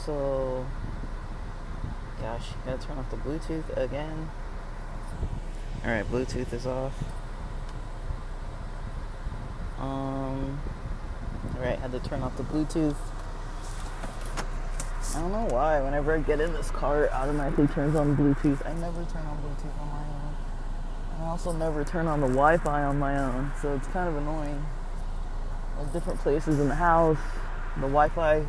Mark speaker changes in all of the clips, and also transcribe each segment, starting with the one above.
Speaker 1: So, gosh, gotta turn off the Bluetooth again. Alright, Bluetooth is off. Alright, had to turn off the Bluetooth. I don't know why, whenever I get in this car, it automatically turns on Bluetooth. I never turn on Bluetooth on my own. And I also never turn on the Wi-Fi on my own, so it's kind of annoying. At different places in the house, the Wi-Fi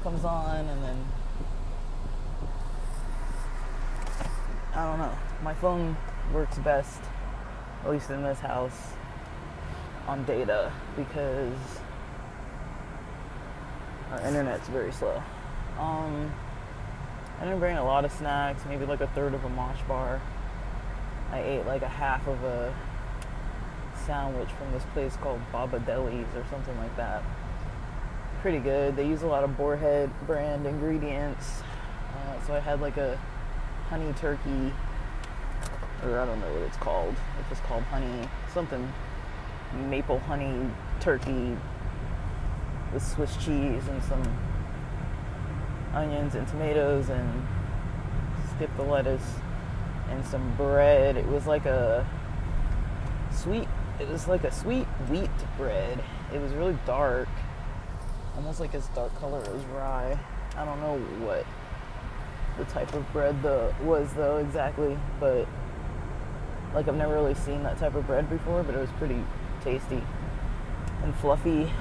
Speaker 1: comes on, and then I don't know. My phone works best, at least in this house, on data because our internet's very slow. I didn't bring a lot of snacks, maybe like a third of a mosh bar. I ate like a half of a sandwich from this place called Baba Deli's or something like that. Pretty good. They use a lot of Boarhead brand ingredients. So I had like a honey turkey, or I don't know what it's called. It's just called honey, something maple honey turkey with Swiss cheese and some onions and tomatoes and skip the lettuce and some bread. It was like a sweet wheat bread. It was really dark, almost like as dark color as rye. I don't know what the type of bread was though exactly, but like I've never really seen that type of bread before, but it was pretty tasty and fluffy.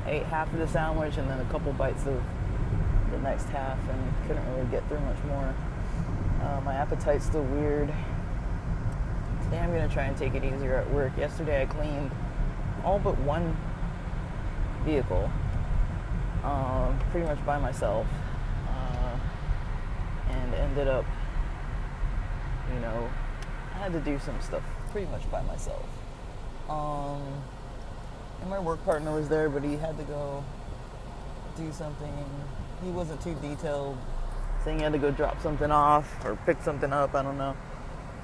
Speaker 1: Ate half of the sandwich and then a couple bites of the next half and couldn't really get through much more. My appetite's still weird. Today I'm going to try and take it easier at work. Yesterday I cleaned all but one vehicle, pretty much by myself, and ended up, I had to do some stuff pretty much by myself. And my work partner was there, but he had to go do something. He wasn't too detailed, saying he had to go drop something off or pick something up, I don't know.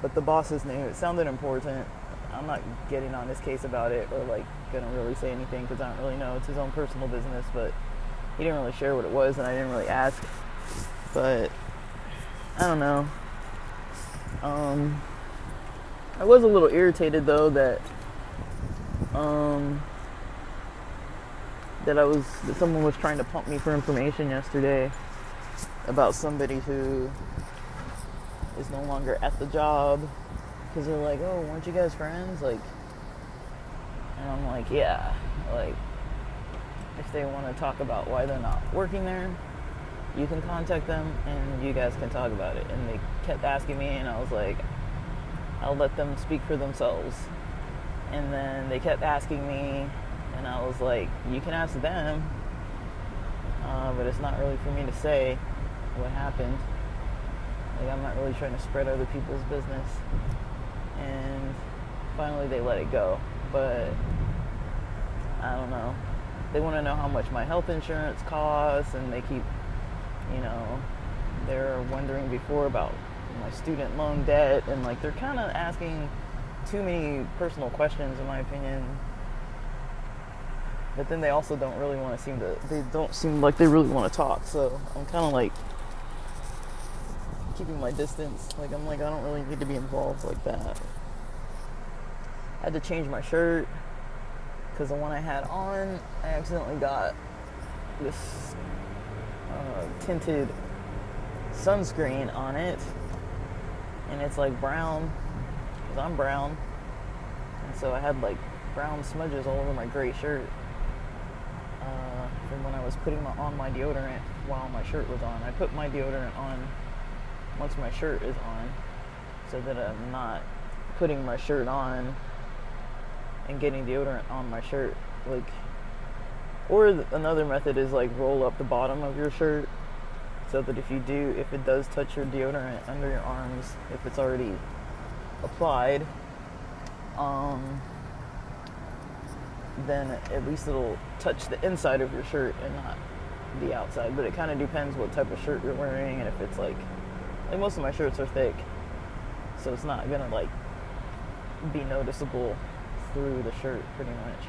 Speaker 1: But the bosses knew. It sounded important. I'm not getting on his case about it or like gonna really say anything because I don't really know. It's his own personal business, but he didn't really share what it was and I didn't really ask. But I don't know. I was a little irritated though that someone was trying to pump me for information yesterday about somebody who is no longer at the job because they're like, oh, weren't you guys friends? Like, and I'm like, yeah, like if they want to talk about why they're not working there, you can contact them and you guys can talk about it. And they kept asking me and I was like, I'll let them speak for themselves. And then they kept asking me and I was like, you can ask them, but it's not really for me to say what happened. Like, I'm not really trying to spread other people's business. And finally they let it go. But I don't know. They want to know how much my health insurance costs, and they keep, they're wondering before about my student loan debt, and like they're kind of asking too many personal questions in my opinion. But then they also don't really want to they don't seem like they really want to talk. So I'm kind of like keeping my distance. Like I'm like, I don't really need to be involved like that. I had to change my shirt because the one I had on, I accidentally got this tinted sunscreen on it, and it's like brown because I'm brown, and so I had like brown smudges all over my gray shirt from when I was putting on my deodorant while my shirt was on. I put my deodorant on once my shirt is on so that I'm not putting my shirt on and getting deodorant on my shirt. Like, or another method is like roll up the bottom of your shirt so that if it does touch your deodorant under your arms, if it's already applied, then at least it'll touch the inside of your shirt and not the outside. But it kind of depends what type of shirt you're wearing, and if it's like most of my shirts are thick, so it's not gonna like be noticeable through the shirt pretty much.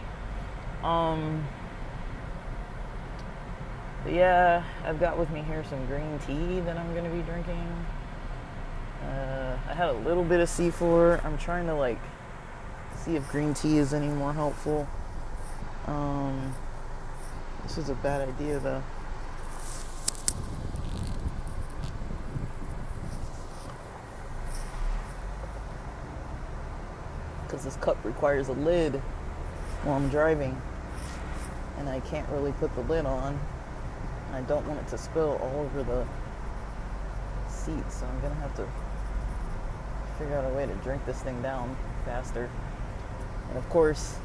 Speaker 1: But yeah, I've got with me here some green tea that I'm going to be drinking. I had a little bit of C4. I'm trying to like see if green tea is any more helpful. This is a bad idea though. Because this cup requires a lid while I'm driving. And I can't really put the lid on. And I don't want it to spill all over the seat. So I'm going to have to figure out a way to drink this thing down faster. And of course,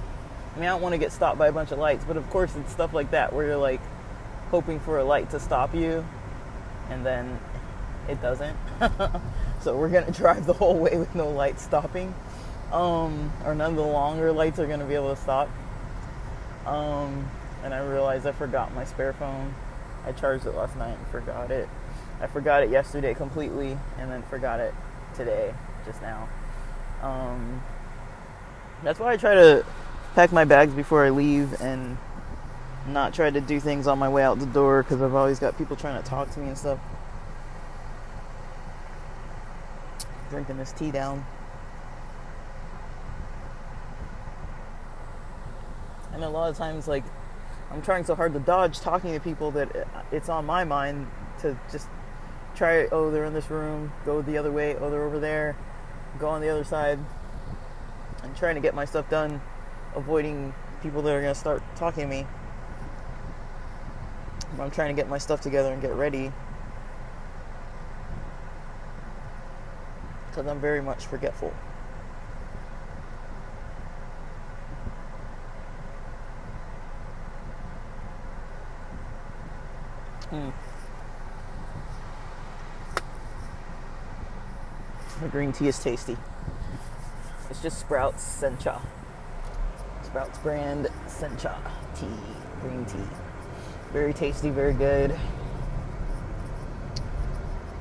Speaker 1: I mean, I don't want to get stopped by a bunch of lights, but of course it's stuff like that where you're like hoping for a light to stop you and then it doesn't. So we're going to drive the whole way with no light stopping. Or none of the longer lights are going to be able to stop. And I realized I forgot my spare phone. I charged it last night and forgot it. I forgot it yesterday completely and then forgot it today, just now. That's why I try to pack my bags before I leave and not try to do things on my way out the door, because I've always got people trying to talk to me and stuff. Drinking this tea down. And a lot of times, like, I'm trying so hard to dodge talking to people that it's on my mind to just try, oh, they're in this room, go the other way, oh, they're over there, go on the other side, and trying to get my stuff done, avoiding people that are going to start talking to me. I'm trying to get my stuff together and get ready, because I'm very much forgetful. The green tea is tasty. It's just Sprouts Sencha. Sprouts brand Sencha tea. Green tea. Very tasty, very good.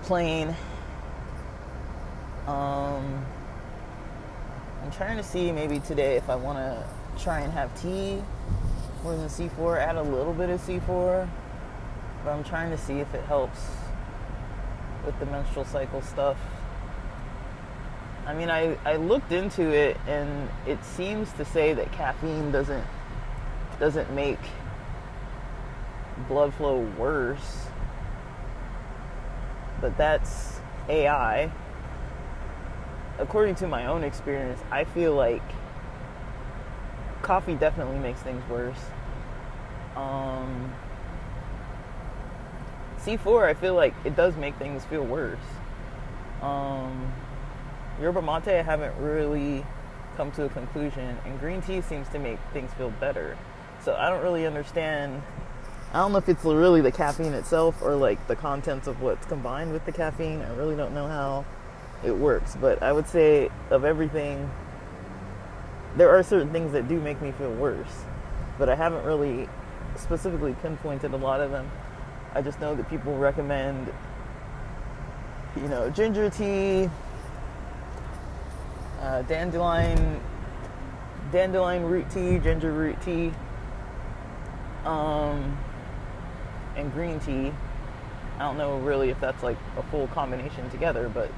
Speaker 1: Plain. I'm trying to see maybe today if I want to try and have tea more than C4. Add a little bit of C4. But I'm trying to see if it helps with the menstrual cycle stuff. I mean, I looked into it, and it seems to say that caffeine doesn't make blood flow worse. But that's AI. According to my own experience, I feel like coffee definitely makes things worse. C4, I feel like it does make things feel worse. Yerba mate, I haven't really come to a conclusion, and green tea seems to make things feel better. So I don't really understand. I don't know if it's really the caffeine itself or like the contents of what's combined with the caffeine. I really don't know how it works, but I would say of everything, there are certain things that do make me feel worse, but I haven't really specifically pinpointed a lot of them. I just know that people recommend, ginger tea, dandelion root tea, ginger root tea, and green tea. I don't know really if that's like a full combination together, but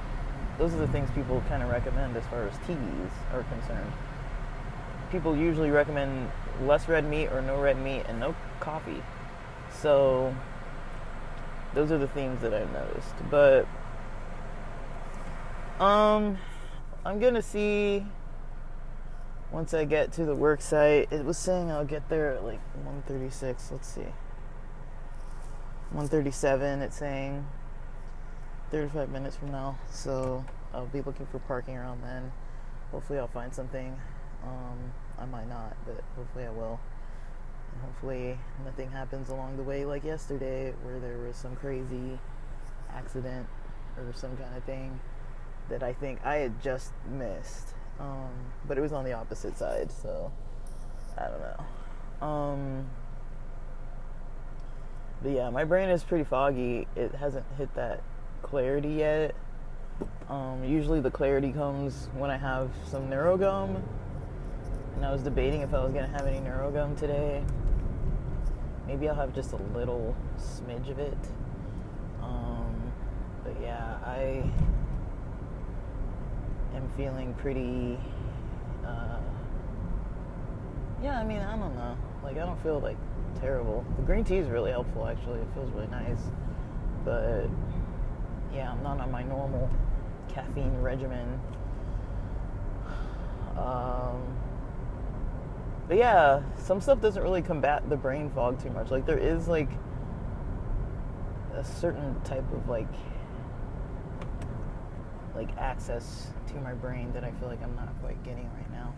Speaker 1: those are the things people kind of recommend as far as teas are concerned. People usually recommend less red meat or no red meat and no coffee. So those are the themes that I've noticed. But I'm gonna see once I get to the work site. It was saying I'll get there at like 1:36. Let's see. 1:37, it's saying 35 minutes from now. So I'll be looking for parking around then. Hopefully I'll find something. I might not, but hopefully I will. And hopefully nothing happens along the way like yesterday where there was some crazy accident or some kind of thing that I think I had just missed. But it was on the opposite side, so I don't know. But yeah, my brain is pretty foggy. It hasn't hit that clarity yet. Usually the clarity comes when I have some NeuroGum, and I was debating if I was going to have any NeuroGum today. maybe I'll have just a little smidge of it. But yeah, I am feeling pretty, I mean, I don't know. Like, I don't feel, like, terrible. The green tea is really helpful, actually. It feels really nice. But, yeah, I'm not on my normal caffeine regimen. But yeah, some stuff doesn't really combat the brain fog too much. Like, there is, like, a certain type of, like access to my brain that I feel like I'm not quite getting right now.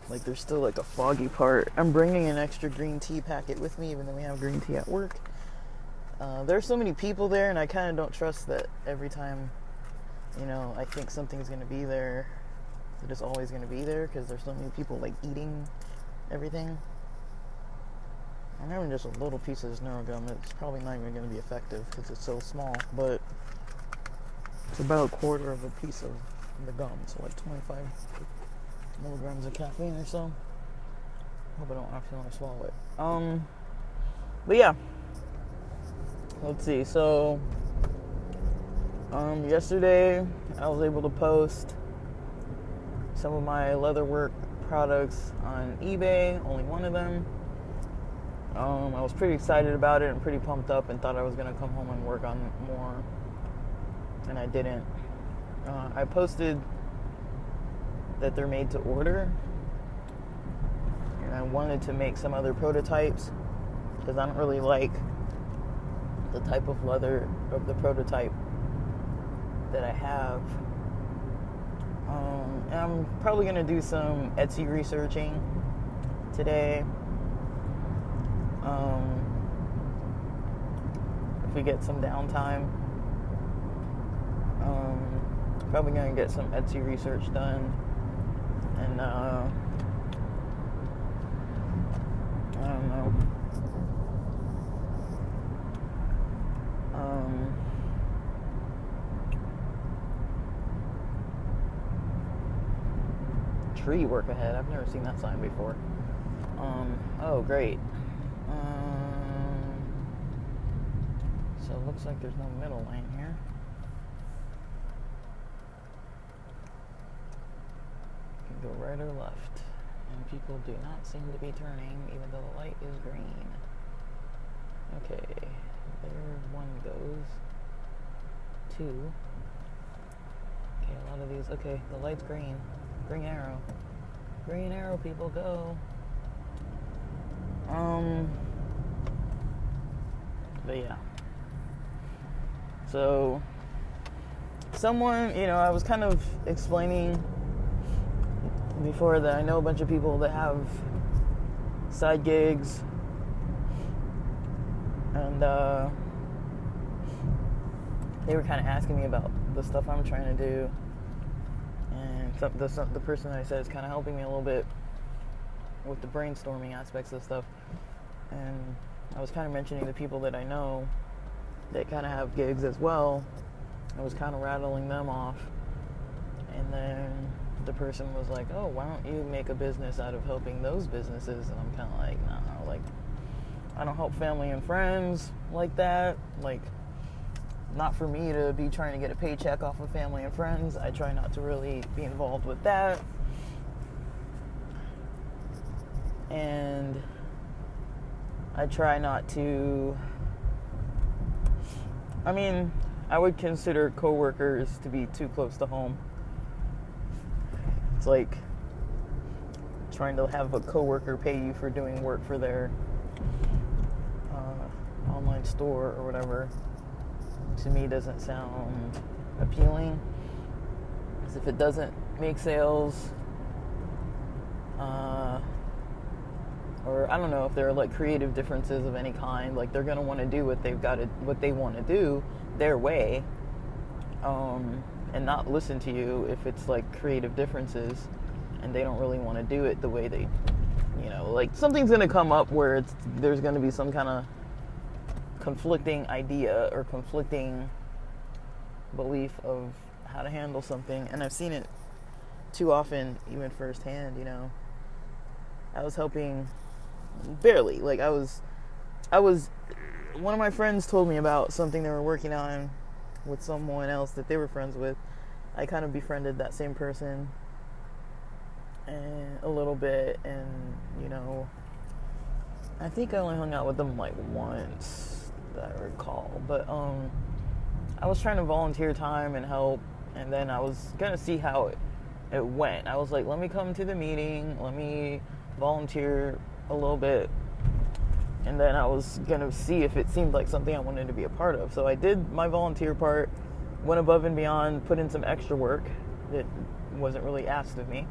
Speaker 1: Like, there's still, like, a foggy part. I'm bringing an extra green tea packet with me, even though we have green tea at work. There's so many people there, and I kind of don't trust that every time, I think something's going to be there, that it's always going to be there, because there's so many people, like, eating everything. I'm having just a little piece of this neurogum. It's probably not even going to be effective because it's so small, but it's about a quarter of a piece of the gum, so like 25 milligrams of caffeine or so. Hope I don't accidentally swallow it. But yeah, let's see. So, yesterday I was able to post some of my leatherwork products on eBay. Only one of them. I was pretty excited about it and pretty pumped up and thought I was going to come home and work on more, and I didn't. I posted that they're made to order, and I wanted to make some other prototypes because I don't really like the type of leather of the prototype that I have. And I'm probably going to do some Etsy researching today. If we get some downtime, probably gonna get some Etsy research done, and I don't know. Tree work ahead. I've never seen that sign before. Oh, great. So it looks like there's no middle lane here. You can go right or left. And people do not seem to be turning, even though the light is green. Okay, there one goes. Two. Okay, a lot of these. Okay, the light's green. Green arrow. Green arrow, people, go. But yeah. So, someone, I was kind of explaining before that I know a bunch of people that have side gigs, and they were kind of asking me about the stuff I'm trying to do, and the person I said is kind of helping me a little bit with the brainstorming aspects of stuff, and I was kind of mentioning the people that I know that kind of have gigs as well. I was kind of rattling them off, and then the person was like, oh, why don't you make a business out of helping those businesses? And I'm kind of like, no, like, I don't help family and friends like that. Like, not for me to be trying to get a paycheck off of family and friends. I try not to really be involved with that. And I try not to, I would consider coworkers to be too close to home. It's like trying to have a coworker pay you for doing work for their online store or whatever. To me, doesn't sound appealing. Because if it doesn't make sales, or I don't know if there are like creative differences of any kind, like they're gonna want to do what they want to do their way, and not listen to you if it's like creative differences, and they don't really want to do it the way they, like something's gonna come up where there's gonna be some kind of conflicting idea or conflicting belief of how to handle something, and I've seen it too often, even firsthand, I was helping barely. Like I was one of my friends told me about something they were working on with someone else that they were friends with. I kind of befriended that same person and a little bit, and I think I only hung out with them like once that I recall. But I was trying to volunteer time and help, and then I was gonna see how it went. I was like, let me come to the meeting, let me volunteer a little bit, and then I was gonna see if it seemed like something I wanted to be a part of. So I did my volunteer part, went above and beyond, put in some extra work that wasn't really asked of me,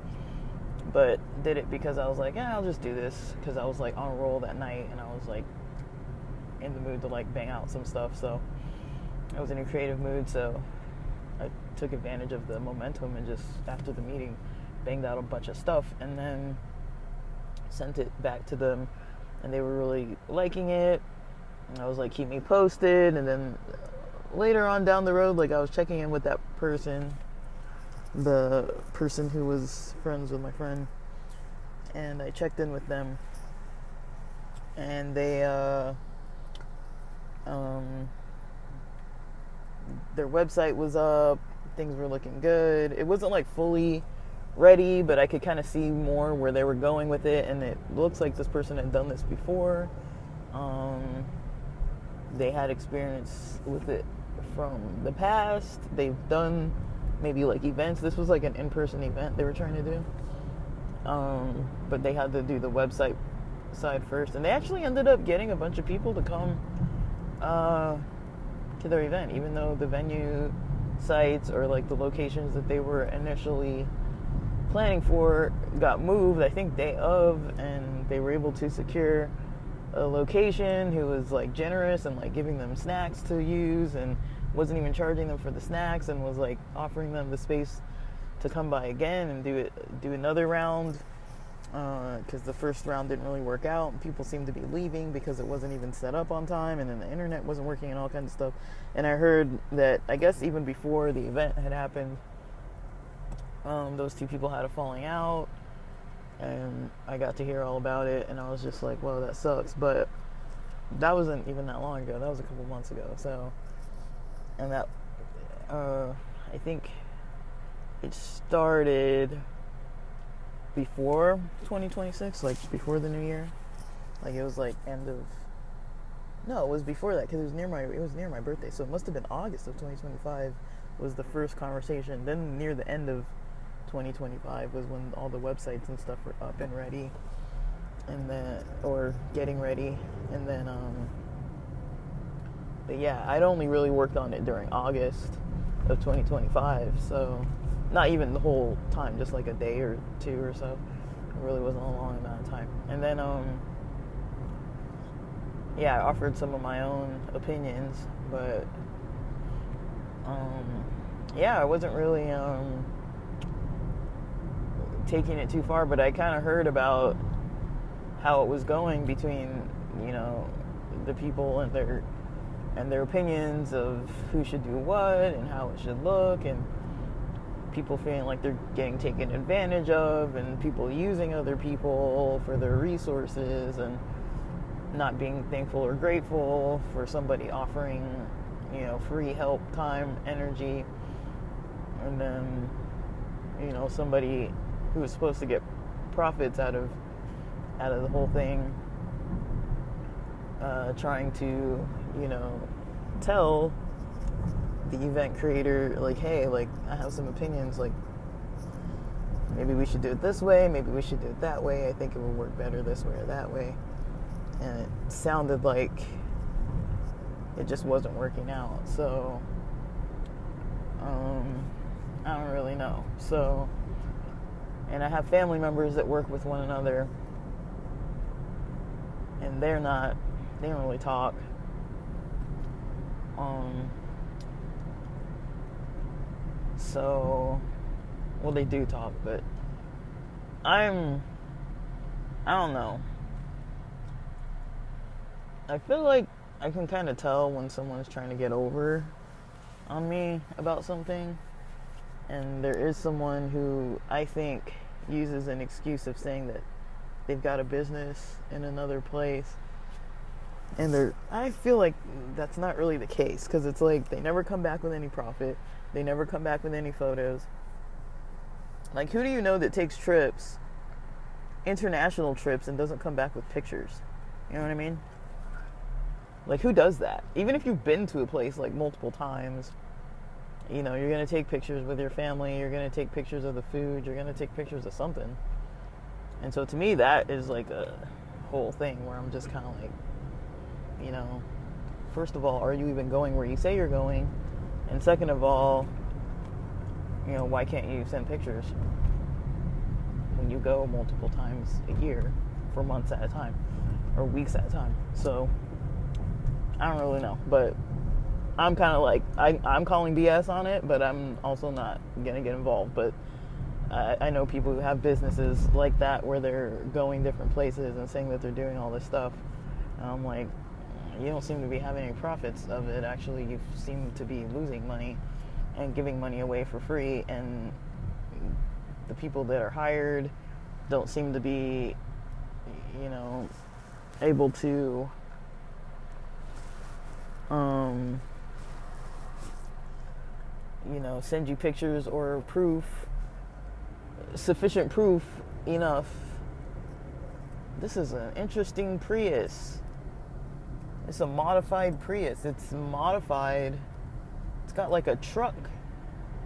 Speaker 1: but did it because I was like, yeah, I'll just do this, because I was like on a roll that night, and I was like in the mood to like bang out some stuff. So I was in a creative mood, so I took advantage of the momentum and just after the meeting banged out a bunch of stuff, and then sent it back to them, and they were really liking it. And I was like, keep me posted. And then later on down the road, like I was checking in with that person, the person who was friends with my friend, and I checked in with them, and they their website was up, things were looking good. It wasn't like fully ready, but I could kind of see more where they were going with it, and it looks like this person had done this before. They had experience with it from the past. They've done maybe like events. This was like an in-person event they were trying to do, but they had to do the website side first, and they actually ended up getting a bunch of people to come to their event, even though the venue sites or like the locations that they were initially planning for got moved, I think day of, and they were able to secure a location who was like generous and like giving them snacks to use, and wasn't even charging them for the snacks, and was like offering them the space to come by again and do another round, because the first round didn't really work out, and people seemed to be leaving because it wasn't even set up on time, and then the internet wasn't working and all kinds of stuff. And I heard that, I guess even before the event had happened, those two people had a falling out, and I got to hear all about it, and I was just like, whoa, that sucks. But that wasn't even that long ago. That was a couple months ago. So, and that, I think it started before 2026, like before the new year. Like it was like no, it was before that, because it was near my birthday. So it must have been August of 2025 was the first conversation. Then near the end of 2025 was when all the websites and stuff were up and ready, and then, or getting ready, and then but yeah, I'd only really worked on it during August of 2025, so not even the whole time, just like a day or two or so. It really wasn't a long amount of time. And then yeah, I offered some of my own opinions, but yeah, I wasn't really taking it too far, but I kind of heard about how it was going between, the people and their opinions of who should do what and how it should look, and people feeling like they're getting taken advantage of, and people using other people for their resources, and not being thankful or grateful for somebody offering, free help, time, energy, and then, somebody who was supposed to get profits out of the whole thing, trying to, tell the event creator, like, hey, like, I have some opinions, like, maybe we should do it this way, maybe we should do it that way, I think it would work better this way or that way. And it sounded like it just wasn't working out. So I don't really know. So, and I have family members that work with one another, and they don't really talk. So, well, they do talk, but I don't know. I feel like I can kind of tell when someone's trying to get over on me about something, and there is someone who I think uses an excuse of saying that they've got a business in another place. And I feel like that's not really the case, because it's like they never come back with any profit. They never come back with any photos. Like, who do you know that takes trips, international trips, and doesn't come back with pictures? You know what I mean? Like, who does that? Even if you've been to a place like multiple times, you know, you're going to take pictures with your family, you're going to take pictures of the food, you're going to take pictures of something. And so to me, that is like a whole thing where I'm just kind of like, you know, first of all, are you even going where you say you're going? And second of all, you know, why can't you send pictures when you go multiple times a year for months at a time or weeks at a time? So I don't really know, but I'm kind of like, I'm calling BS on it, but I'm also not going to get involved. But I know people who have businesses like that where they're going different places and saying that they're doing all this stuff. And I'm like, you don't seem to be having any profits of it. Actually, you seem to be losing money and giving money away for free. And the people that are hired don't seem to be, you know, able to you know, send you pictures or proof, sufficient proof enough. This is an interesting Prius. It's a modified Prius. It's modified. It's got like a truck.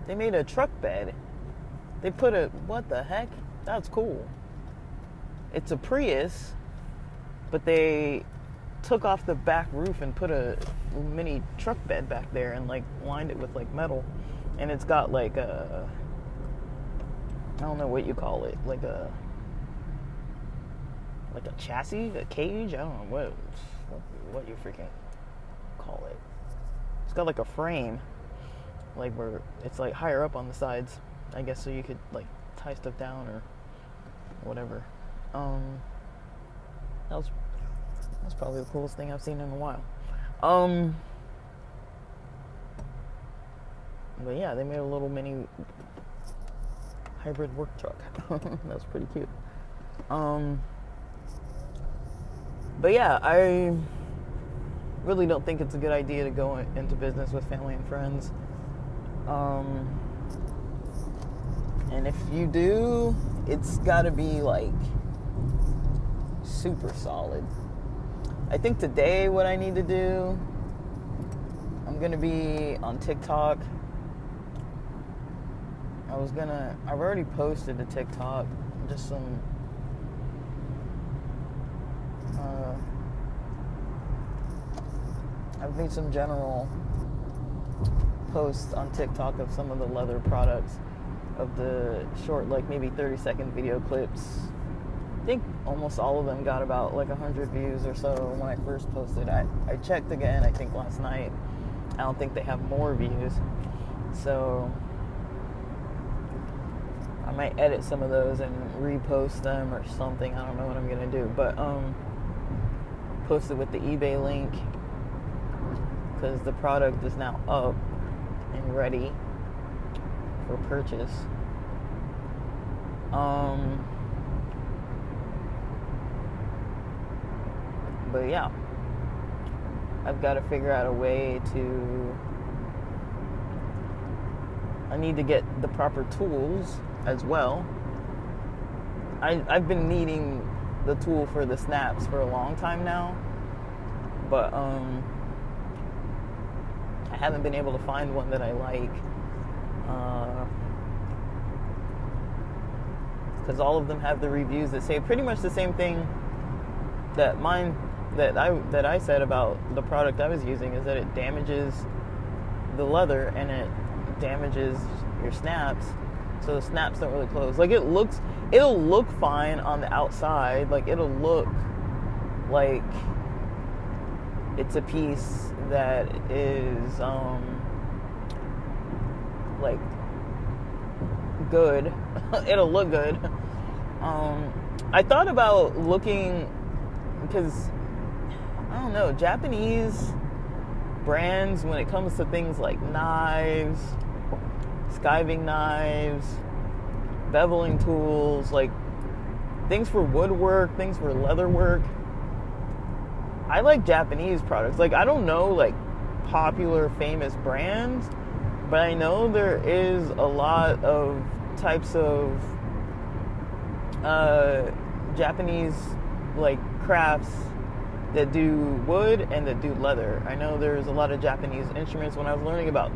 Speaker 1: They made a truck bed. They put what the heck? That's cool. It's a Prius, but they took off the back roof and put a mini truck bed back there and like lined it with like metal. And it's got like a, I don't know what you call it, like a chassis, a cage, I don't know what you freaking call it. It's got like a frame, like where it's like higher up on the sides, I guess, so you could like tie stuff down or whatever. That's probably the coolest thing I've seen in a while. But yeah, they made a little mini hybrid work truck. That's pretty cute. But yeah, I really don't think it's a good idea to go into business with family and friends. And if you do, it's gotta be like super solid. I think today what I need to do, I'm gonna be on TikTok. I've already posted to TikTok just some I've made some general posts on TikTok of some of the leather products, of the short, like maybe 30-second video clips. I think almost all of them got about like 100 views or so when I first posted. I checked again, I think last night. I don't think they have more views. So I might edit some of those and repost them or something. I don't know what I'm gonna do. But post it with the eBay link, because the product is now up and ready for purchase. But yeah, I've got to figure out a way I need to get the proper tools as well. I've been needing the tool for the snaps for a long time now, but I haven't been able to find one that I like, because all of them have the reviews that say pretty much the same thing that I said about the product I was using, is that it damages the leather and it damages your snaps, so the snaps don't really close. Like, it'll look fine on the outside, like it'll look like it's a piece that is like good. It'll look good. I thought about looking, because I don't know, Japanese brands, when it comes to things like knives, skiving knives, beveling tools, like things for woodwork, things for leather work. I like Japanese products. Like, I don't know, like, popular, famous brands, but I know there is a lot of types of Japanese, like, crafts that do wood and that do leather. I know there's a lot of Japanese instruments. When I was learning about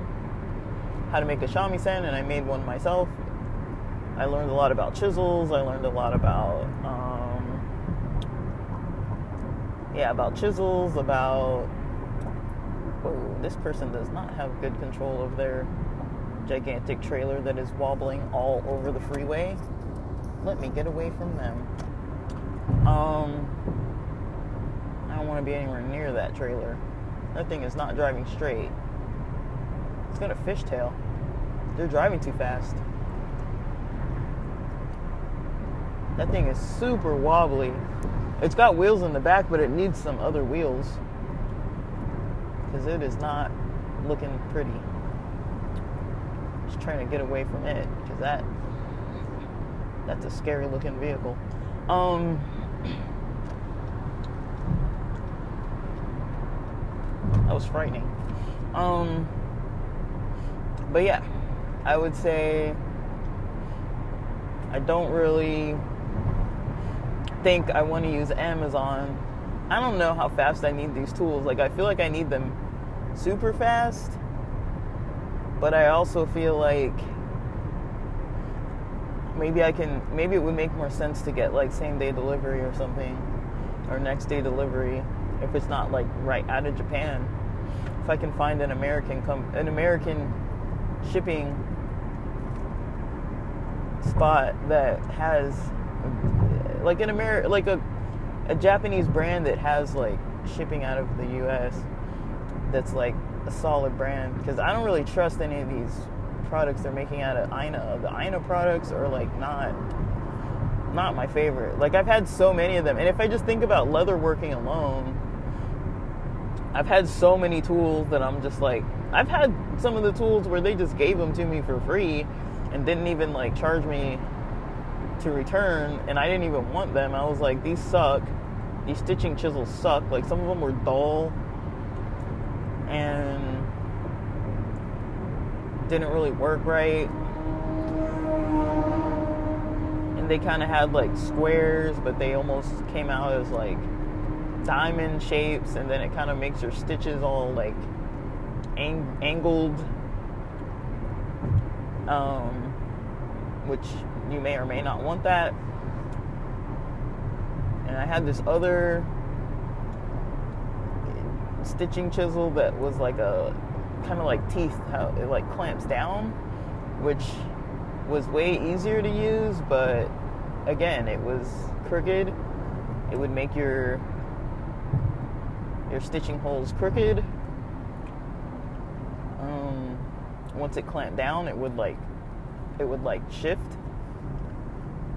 Speaker 1: how to make a shamisen, and I made one myself, I learned a lot about chisels. I learned a lot about chisels, about... Whoa, this person does not have good control of their gigantic trailer that is wobbling all over the freeway. Let me get away from them. I don't want to be anywhere near that trailer. That thing is not driving straight. It's got a fishtail. They're driving too fast. That thing is super wobbly. It's got wheels in the back, but it needs some other wheels, because it is not looking pretty. Just trying to get away from it, because that's a scary looking vehicle. That was frightening. But yeah, I would say I don't really think I want to use Amazon. I don't know how fast I need these tools. Like, I feel like I need them super fast, but I also feel like maybe it would make more sense to get, like, same day delivery or something, or next day delivery, if it's not, like, right out of Japan. If I can find an American shipping spot that has, like, a Japanese brand that has, like, shipping out of the US, that's, like, a solid brand, because I don't really trust any of these products they're making out of Aina. The Aina products are, like, not my favorite. Like, I've had so many of them, and if I just think about leatherworking alone, I've had so many tools that I'm just like, I've had some of the tools where they just gave them to me for free and didn't even, like, charge me to return, and I didn't even want them. I was like, these suck. These stitching chisels suck. Like, some of them were dull and didn't really work right, and they kind of had, like, squares, but they almost came out as, like, diamond shapes, and then it kind of makes your stitches all, like, angled, which you may or may not want that. And I had this other stitching chisel that was like a kind of like teeth, how it, like, clamps down, which was way easier to use, but again, it was crooked. It would make your stitching holes crooked. Once it clamped down, it would shift,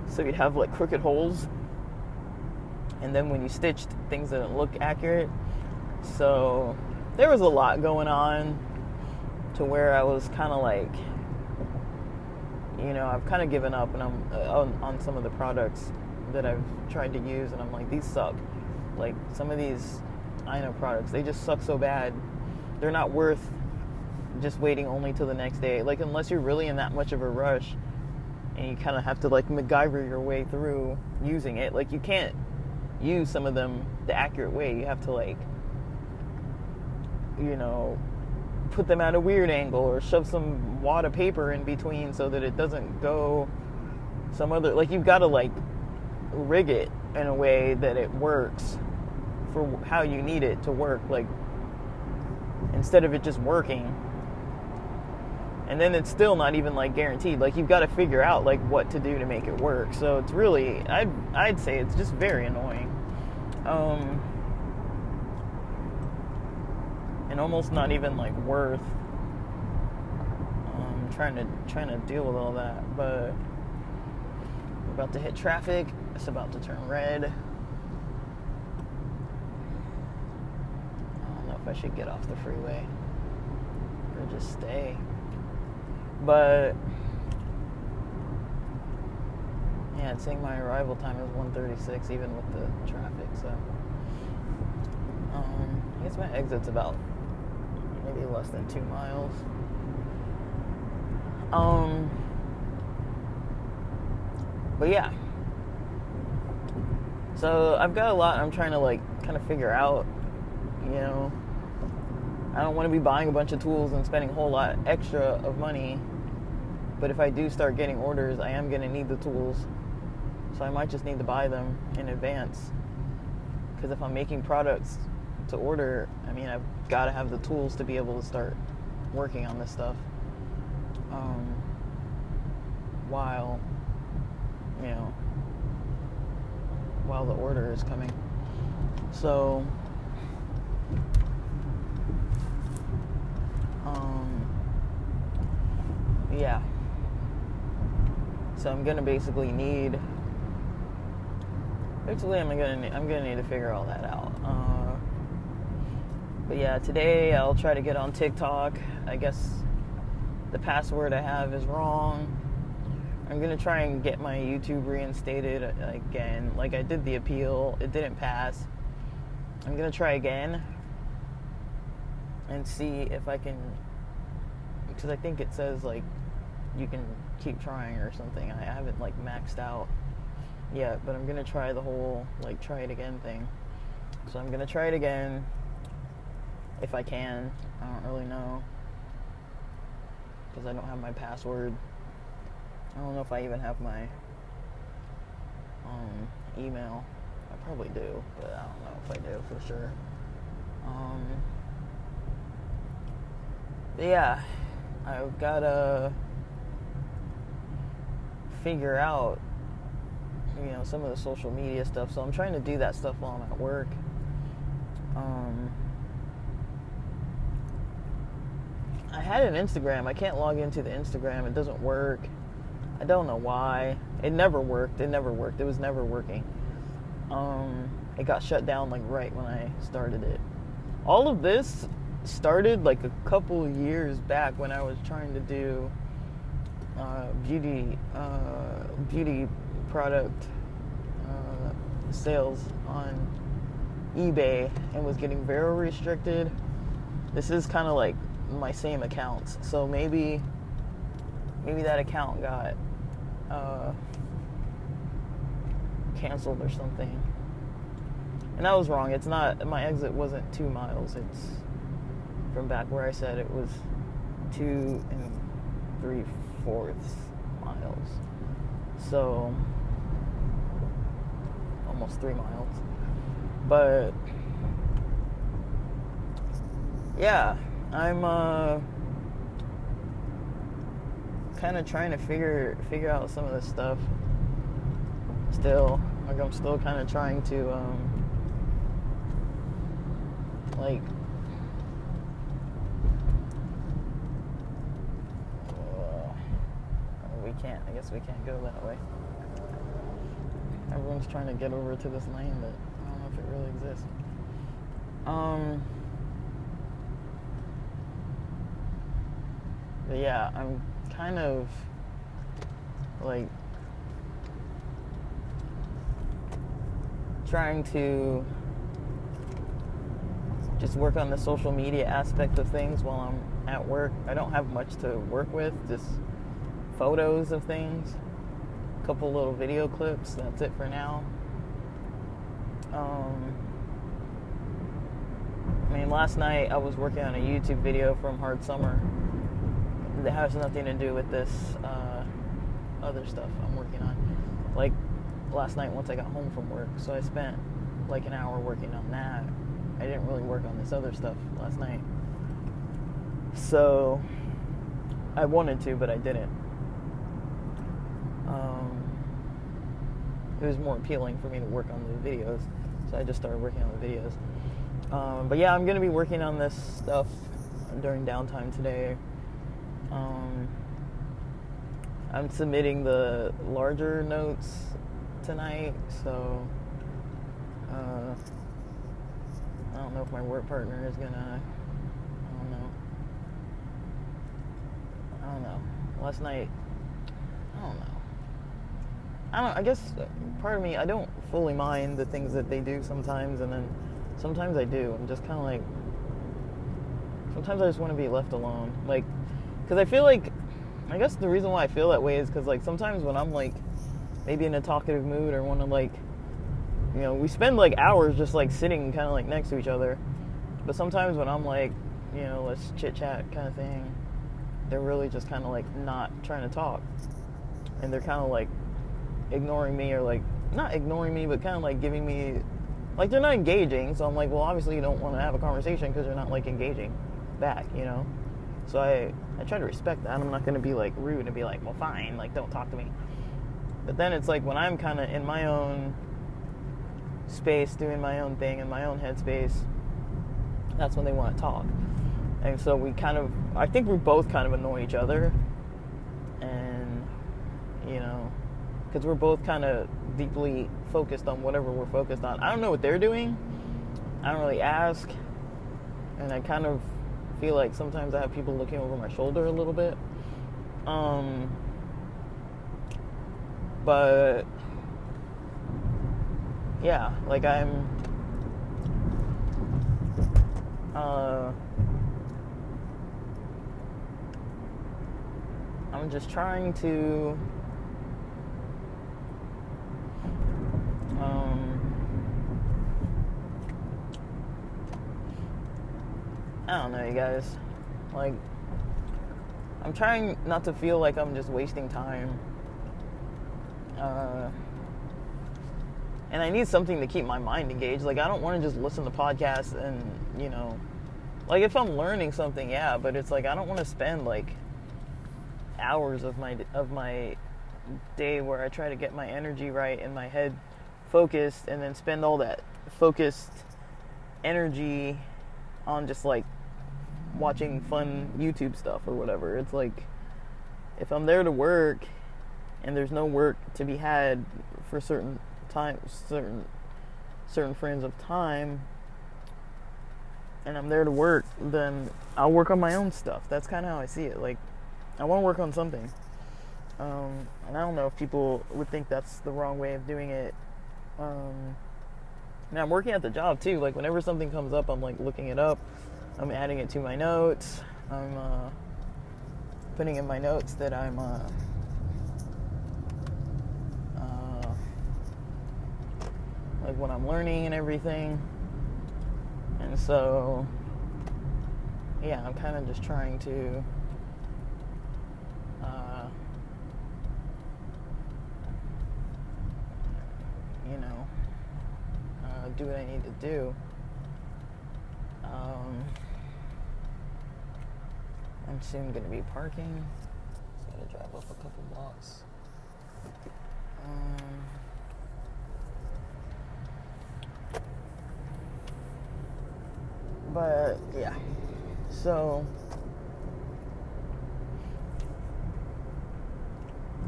Speaker 1: so you'd have, like, crooked holes, and then when you stitched, things didn't look accurate. So there was a lot going on to where I was kind of like, I've kind of given up, and I'm on some of the products that I've tried to use, and I'm like, these suck. Like, some of these Aina products, they just suck so bad. They're not worth just waiting only till the next day. Like, unless you're really in that much of a rush and you kind of have to, like, MacGyver your way through using it. Like, you can't use some of them the accurate way. You have to, like, put them at a weird angle, or shove some wad of paper in between so that it doesn't go some other, like, you've got to, like, rig it in a way that it works for how you need it to work, like, instead of it just working. And then it's still not even, like, guaranteed. Like, you've got to figure out, like, what to do to make it work. So it's really, I'd say it's just very annoying. And almost not even, like, worth trying to deal with all that. But we're about to hit traffic. It's about to turn red. I don't know if I should get off the freeway or just stay. But Yeah, it's saying my arrival time is 1:36, even with the traffic. So, I guess my exit's about maybe less than 2 miles. But yeah. So I've got a lot I'm trying to like kind of figure out. You know, I don't want to be buying a bunch of tools and spending a whole lot extra of money. But if I do start getting orders, I am going to need the tools. So I might just need to buy them in advance. Because if I'm making products to order, I mean, I've got to have the tools to be able to start working on this stuff. While, you know, while the order is coming. So, yeah. So I'm gonna basically need. Eventually, I'm gonna need to figure all that out. But yeah, today I'll try to get on TikTok. I guess the password I have is wrong. I'm gonna try and get my YouTube reinstated again. Like I did the appeal, it didn't pass. I'm gonna try again and see if I can, because I think it says like you can keep trying or something. I haven't like maxed out yet, but I'm gonna try the whole like try it again thing. So I'm gonna try it again if I can. I don't really know because I don't have my password. I don't know if I even have my email. I probably do, but I don't know if I do for sure. But yeah, I've got to figure out, you know, some of the social media stuff. So I'm trying to do that stuff while I'm at work. I had an Instagram. I can't log into the Instagram. It doesn't work. I don't know why. It never worked. It was never working. It got shut down like right when I started it. All of this started like a couple years back when I was trying to do beauty product sales on eBay and was getting very restricted. This is kind of like my same accounts, so maybe that account got canceled or something. And I was wrong. It's not, my exit wasn't 2 miles. It's from back where I said it was 2 3/4 miles. So almost 3 miles. But yeah, I'm kind of trying to figure out some of this stuff still. Like I'm still kind of trying to I guess we can't go that way. Everyone's trying to get over to this lane, but I don't know if it really exists. But yeah, I'm kind of like trying to just work on the social media aspect of things while I'm at work. I don't have much to work with, just photos of things, a couple little video clips. That's it for now. I mean, last night I was working on a YouTube video from Hard Summer that has nothing to do with this other stuff I'm working on. Like last night once I got home from work, so I spent like an hour working on that. I didn't really work on this other stuff last night. So I wanted to, but I didn't. It was more appealing for me to work on the videos, so I just started working on the videos. But yeah, I'm going to be working on this stuff during downtime today. I'm submitting the larger notes tonight, so I don't know if my work partner is gonna, I don't know. Last night, I don't know. I guess part of me, I don't fully mind the things that they do sometimes, and then sometimes I do. I'm just kind of like, sometimes I just want to be left alone. Like, because I feel like, I guess the reason why I feel that way is because, like, sometimes when I'm, like, maybe in a talkative mood or want to, like, you know, we spend, like, hours just, like, sitting kind of, like, next to each other. But sometimes when I'm, like, you know, let's chit-chat kind of thing, they're really just kind of, like, not trying to talk. And they're kind of, like, ignoring me, or, like, not ignoring me, but kind of, like, giving me, like, they're not engaging. So I'm like, well, obviously you don't want to have a conversation because you're not, like, engaging back, you know? So I try to respect that. I'm not going to be, like, rude and be like, well, fine, like, don't talk to me. But then it's like when I'm kind of in my own space, doing my own thing, in my own headspace, that's when they want to talk. And so we kind of, I think we both kind of annoy each other. And, you know, because we're both kind of deeply focused on whatever we're focused on. I don't know what they're doing. I don't really ask. And I kind of feel like sometimes I have people looking over my shoulder a little bit. But yeah, like I'm just trying to I don't know, you guys. Like, I'm trying not to feel like I'm just wasting time. And I need something to keep my mind engaged. Like, I don't want to just listen to podcasts and, you know, like, if I'm learning something, yeah, but it's like, I don't want to spend, like, hours of my day where I try to get my energy right and my head focused, and then spend all that focused energy on just, like, watching fun YouTube stuff or whatever. It's like, if I'm there to work and there's no work to be had for certain frames of time, and I'm there to work, then I'll work on my own stuff. That's kind of how I see it. Like, I want to work on something. And I don't know if people would think that's the wrong way of doing it. Now, I'm working at the job too. Like, whenever something comes up, I'm, like, looking it up. I'm adding it to my notes. I'm putting in my notes that I'm like what I'm learning and everything. And so, yeah, I'm kind of just trying to you know, do what I need to do. I'm soon going to be parking. Just got to drive up a couple blocks. But yeah, so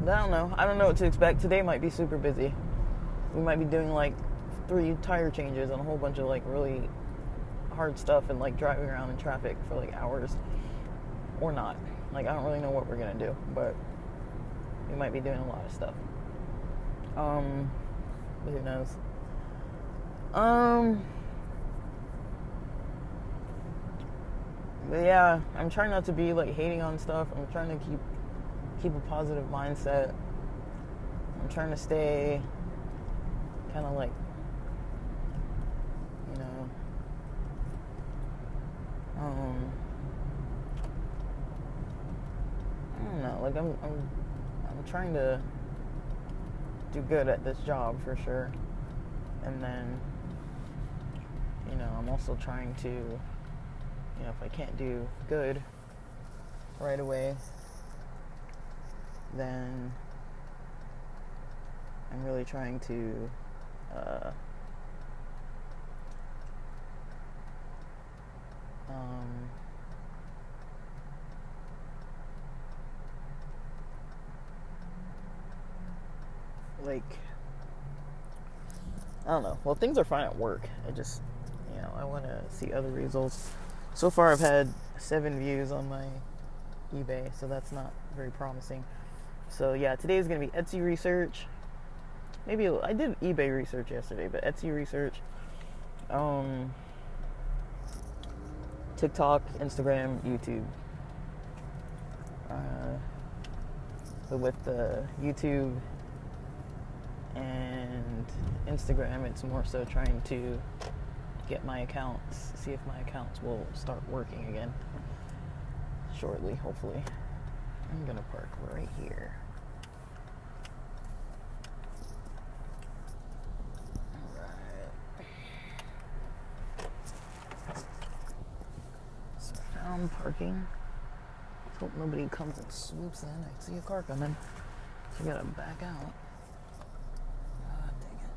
Speaker 1: I don't know what to expect. Today might be super busy. We might be doing like 3 tire changes and a whole bunch of like really hard stuff, and like driving around in traffic for like hours, or not. Like, I don't really know what we're gonna do, but we might be doing a lot of stuff. But who knows? But yeah, I'm trying not to be like hating on stuff. I'm trying to keep a positive mindset. I'm trying to stay kind of like, you know, I don't know. Like, I'm trying to do good at this job for sure, and then, you know, I'm also trying to, you know, if I can't do good right away, then I'm really trying to like, I don't know. Well, things are fine at work. I just, you know, I want to see other results. So far, I've had 7 views on my eBay, so that's not very promising. So yeah, today is going to be Etsy research. maybe I did eBay research yesterday, but Etsy research, um, TikTok, Instagram, YouTube. But with the YouTube and Instagram, it's more so trying to get my accounts, see if my accounts will start working again shortly, hopefully. I'm gonna park right here. Alright. So found parking. Hope nobody comes and swoops in. I see a car coming. So I gotta back out. God dang it.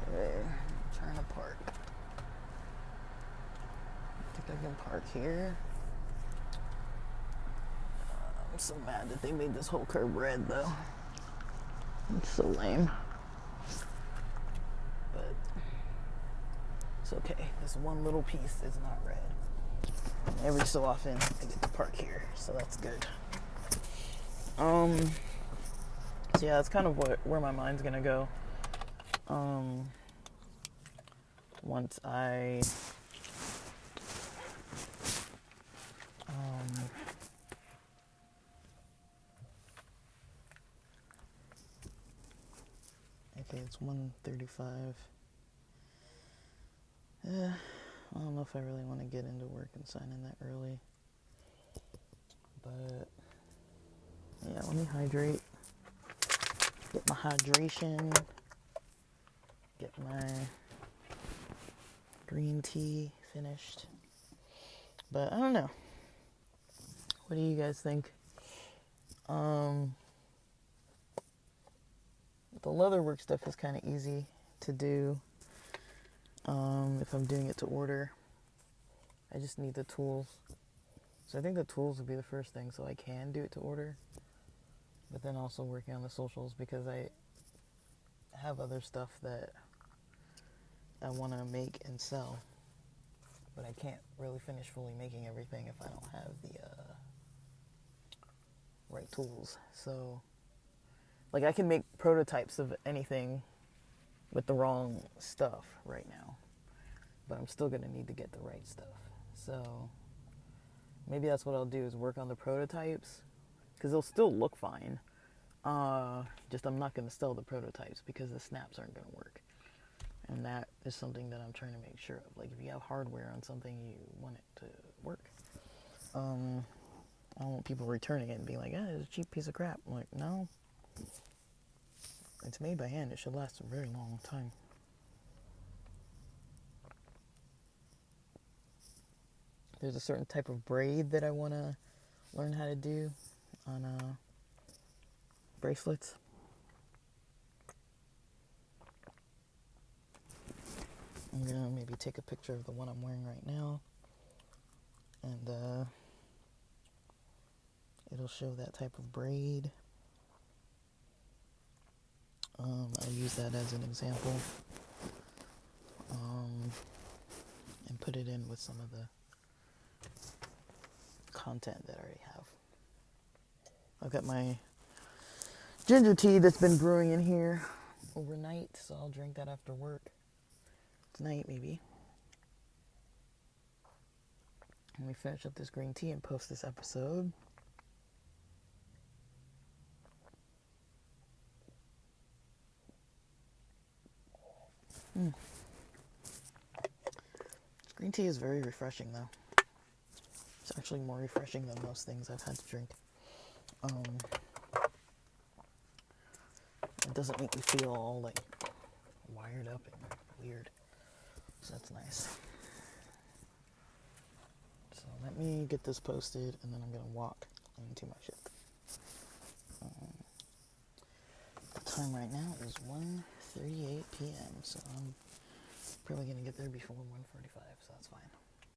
Speaker 1: Okay, I'm trying to park. I think I can park here. I'm so mad that they made this whole curb red though. It's so lame. But it's okay. This one little piece is not red. And every so often I get to park here, so that's good. So yeah, that's kind of where my mind's gonna go. Once I okay, it's 1:35. I don't know if I really want to get into work and sign in that early. But yeah, let me hydrate. Get my hydration. Get my green tea finished. But I don't know. What do you guys think? The leatherwork stuff is kind of easy to do. If I'm doing it to order, I just need the tools. So I think the tools would be the first thing, so I can do it to order. But then also working on the socials, because I have other stuff that I want to make and sell, but I can't really finish fully making everything if I don't have the right tools. So like I can make prototypes of anything with the wrong stuff right now, but I'm still gonna need to get the right stuff. So maybe that's what I'll do, is work on the prototypes, because they'll still look fine. Just I'm not gonna sell the prototypes because the snaps aren't gonna work. And that is something that I'm trying to make sure of. Like, if you have hardware on something, you want it to work. I don't want people returning it and being like, it's a cheap piece of crap. I'm like, no. It's made by hand. It should last a very long time. There's a certain type of braid that I want to learn how to do on bracelets. I'm going to maybe take a picture of the one I'm wearing right now, and it'll show that type of braid. I use that as an example, and put it in with some of the content that I already have. I've got my ginger tea that's been brewing in here overnight, so I'll drink that after work. Tonight, maybe. Let me finish up this green tea and post this episode. This green tea is very refreshing, though. It's actually more refreshing than most things I've had to drink. It doesn't make me feel all like wired up and weird. So that's nice. So let me get this posted, and then I'm going to walk into my shift. The time right now is 1:38 p.m., so I'm probably going to get there before 1:45, so that's fine.